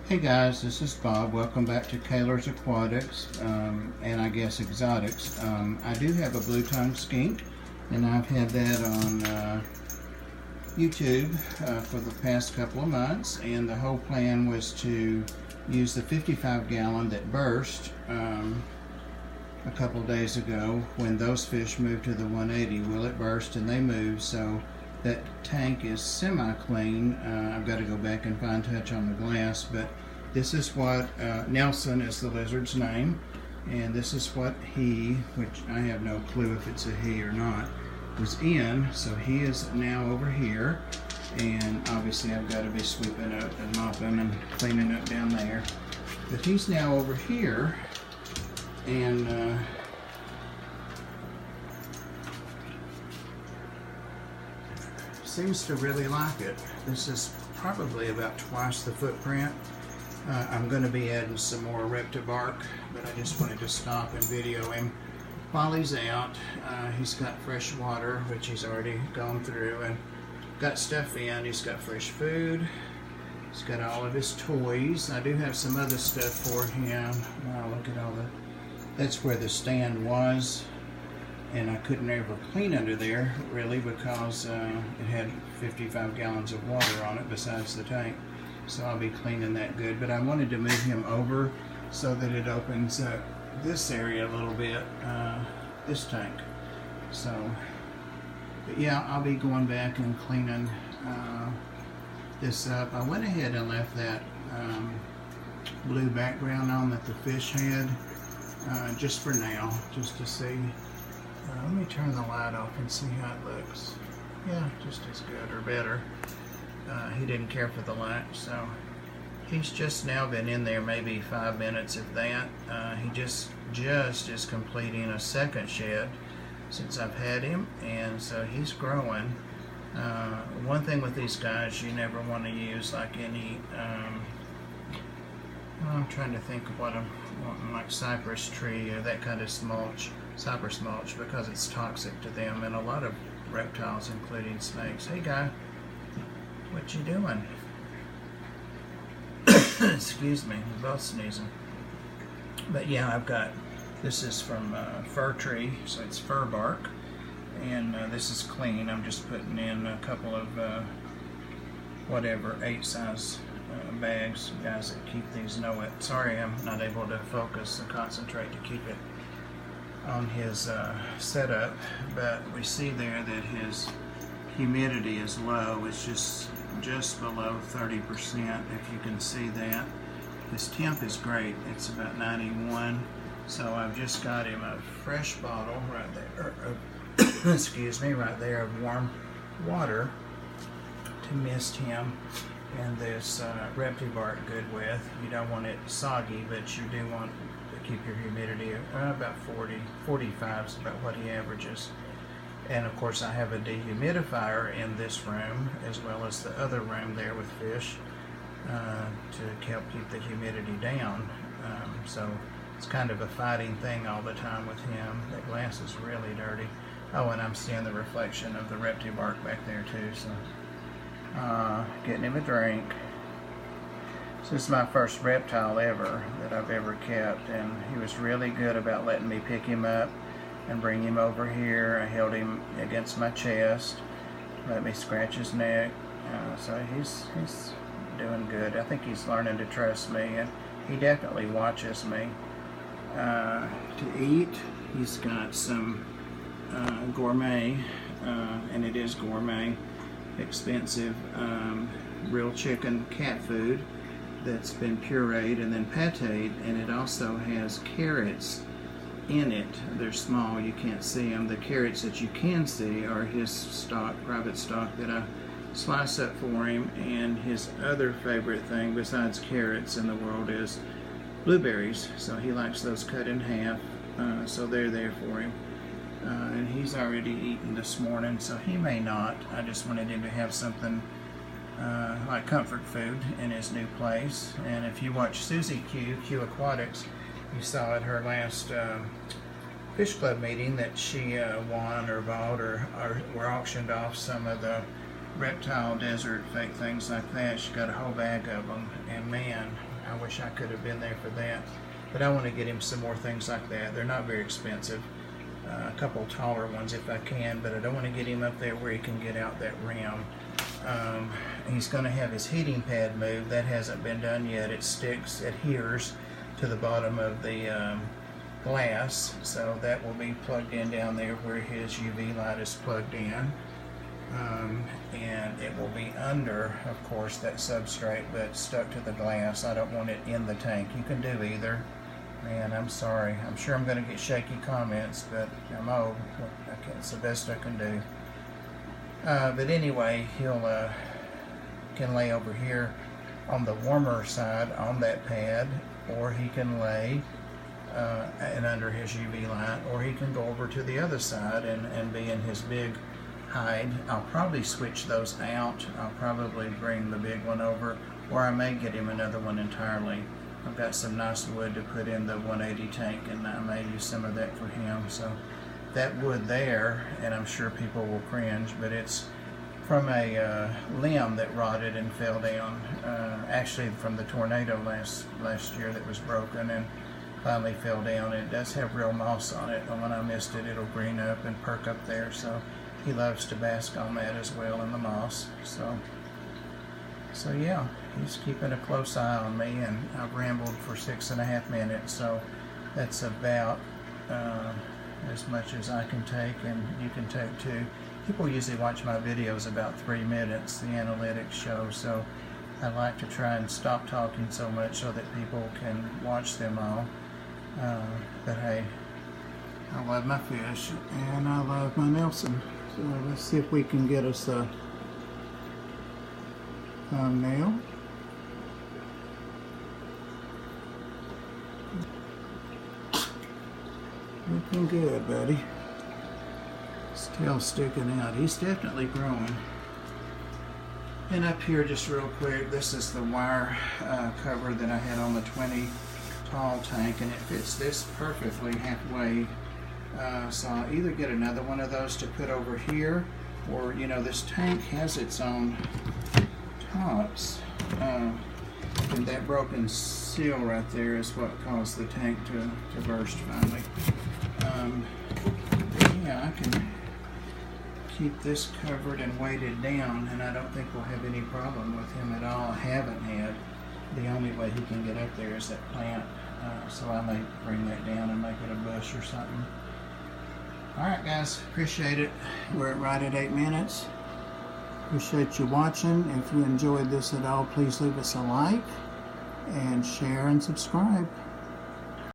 Hey guys, this is Bob. Welcome back to Kaler's Aquatics, and I guess Exotics. I do have a blue-tongued skink, and I've had that on YouTube for the past couple of months, and the whole plan was to use the 55-gallon that burst a couple of days ago when those fish moved to the 180. Well, it burst and they moved, so that tank is semi-clean. I've got to go back and fine touch on the glass, but this is what Nelson is the lizard's name, and this is what he, which I have no clue if it's a he or not, was in. So he is now over here, and obviously I've got to be sweeping up and mopping and cleaning up down there, but he's now over here, and seems to really like it. This is probably about twice the footprint. I'm going to be adding some more Reptibark, but I just wanted to stop and video him while he's out. He's got fresh water, which he's already gone through, and got stuff in. He's got fresh food. He's got all of his toys. I do have some other stuff for him. Wow, look at all that. That's where the stand was, and I couldn't ever clean under there really because it had 55 gallons of water on it besides the tank, so I'll be cleaning that good. But I wanted to move him over so that it opens up this area a little bit, this tank. So, but yeah, I'll be going back and cleaning this up. I went ahead and left that blue background on that the fish had just for now, just to see. Let me turn the light off and see how it looks. Yeah, just as good or better. He didn't care for the light, so he's just now been in there maybe 5 minutes, if that. He just is completing a second shed since I've had him, and so he's growing. One thing with these guys, you never want to use like any I'm trying to think of what I'm wanting, like cypress tree or that kind of mulch, cypress mulch, because it's toxic to them and a lot of reptiles, including snakes. Hey guy, what you doing? Excuse me, we're both sneezing. But yeah, I've got, this is from fir tree, so it's fir bark, and this is clean. I'm just putting in a couple of whatever 8-size bags. You guys that keep these know it. Sorry I'm not able to focus and concentrate to keep it on his setup, but we see there that his humidity is low. It's just below 30%, if you can see that. His temp is great. It's about 91. So I've just got him a fresh bottle right there, excuse me, right there, of warm water to mist him, and this Reptibark good with. You don't want it soggy, but you do want to keep your humidity about 45 is about what he averages. And of course I have a dehumidifier in this room as well as the other room there with fish to help keep the humidity down. So it's kind of a fighting thing all the time with him. That glass is really dirty. Oh, and I'm seeing the reflection of the Reptibark back there too. So getting him a drink. This is my first reptile ever that I've ever kept, and he was really good about letting me pick him up and bring him over here. I held him against my chest, let me scratch his neck, so he's doing good. I think he's learning to trust me, and he definitely watches me. To eat, he's got some gourmet, and it is gourmet, expensive, real chicken cat food that's been pureed and then pateed, and it also has carrots in it. They're small, you can't see them. The carrots that you can see are his stock, private stock, that I slice up for him. And his other favorite thing besides carrots in the world is blueberries, so he likes those cut in half, so they're there for him. And he's already eaten this morning, so he may not. I just wanted him to have something like comfort food in his new place. And if you watch Susie Q Aquatics, you saw at her last fish club meeting that she won or bought or were auctioned off some of the reptile desert fake things like that. She got a whole bag of them, and man, I wish I could have been there for that. But I want to get him some more things like that. They're not very expensive. A couple taller ones if I can, but I don't want to get him up there where he can get out that rim. He's going to have his heating pad moved. That hasn't been done yet. It adheres to the bottom of the glass, so that will be plugged in down there where his UV light is plugged in. And it will be under, of course, that substrate, but stuck to the glass. I don't want it in the tank. You can do either. Man, I'm sorry. I'm sure I'm going to get shaky comments, but I'm old. It's the best I can do. But anyway, he'll can lay over here on the warmer side on that pad, or he can lay and under his UV light, or he can go over to the other side and be in his big hide. I'll probably switch those out. I'll probably bring the big one over, or I may get him another one entirely. I've got some nice wood to put in the 180 tank, and I may use some of that for him. So that wood there, and I'm sure people will cringe, but it's from a limb that rotted and fell down, actually from the tornado last year that was broken and finally fell down. It does have real moss on it, and when I missed it, it'll green up and perk up there. So he loves to bask on that as well in the moss. So yeah, he's keeping a close eye on me, and I've rambled for 6.5 minutes, so that's about as much as I can take, and you can take too. People usually watch my videos about 3 minutes, the analytics show, so I like to try and stop talking so much so that people can watch them all. But hey, I love my fish, and I love my Nelson. So let's see if we can get us a thumbnail. Looking good, buddy. Still sticking out. He's definitely growing. And up here, just real quick, this is the wire cover that I had on the 20 tall tank, and it fits this perfectly halfway. So I'll either get another one of those to put over here, or, you know, this tank has its own tops. And that broken seal right there is what caused the tank to burst finally. Yeah, I can keep this covered and weighted down, and I don't think we'll have any problem with him at all. I haven't had. The only way he can get up there is that plant, so I may bring that down and make it a bush or something. Alright guys, appreciate it. We're right at 8 minutes. Appreciate you watching. If you enjoyed this at all, please leave us a like and share and subscribe.